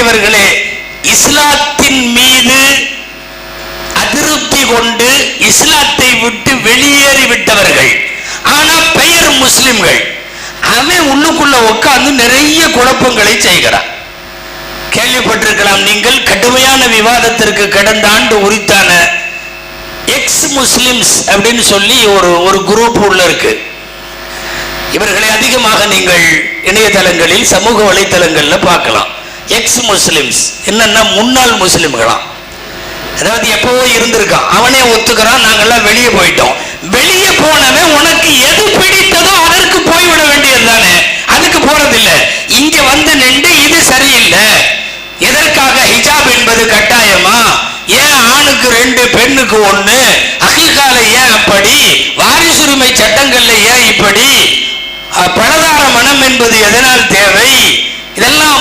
அன்புக்குரியவர்களே, இஸ்லாத்தின் மீது அதிருப்தி கொண்டு இஸ்லாத்தை விட்டு வெளியேறிவிட்டவர்கள், ஆனா பெயர் முஸ்லிம்கள். அவன் உள்ளுக்குள்ள உட்கார்ந்து நிறைய குழப்பங்களை செய்கிறான். கேள்விப்பட்டிருக்கலாம் நீங்கள், கடுமையான விவாதத்திற்கு கடந்த ஆண்டு உரித்தான எக்ஸ் முஸ்லிம்ஸ் அப்படின்னு சொல்லி ஒரு குரூப் உள்ள இருக்கு. இவர்களை அதிகமாக நீங்கள் இணையதளங்களில் சமூக வலைத்தளங்கள்ல பார்க்கலாம். எக்ஸ் முஸ்லிம்ஸ் என்னன்னா முன்னாள் முஸ்லிம்களாம். அதாவது எப்பவோ இருந்திருக்கான், அவனே ஒத்துக்கிறான், நாங்கெல்லாம் வெளியே போயிட்டோம். வெளியே போனவன் உனக்கு எது பிடித்ததோ அதற்கு போய்விட வேண்டியது தானே, அதுக்கு போறதில்லை. இங்க வந்து நின்று இது சரியில்லை, எதற்காக ஹிஜாப் என்பது கட்டாயமா, ஏன் ஆணுக்கு 2 பெண்ணுக்கு 1, அகீகால ஏன் அப்படி, வாரிசுரிமை சட்டங்கள்ல ஏன் இப்படி, பலதார மனம் என்பது எதனால் தேவை, இதெல்லாம்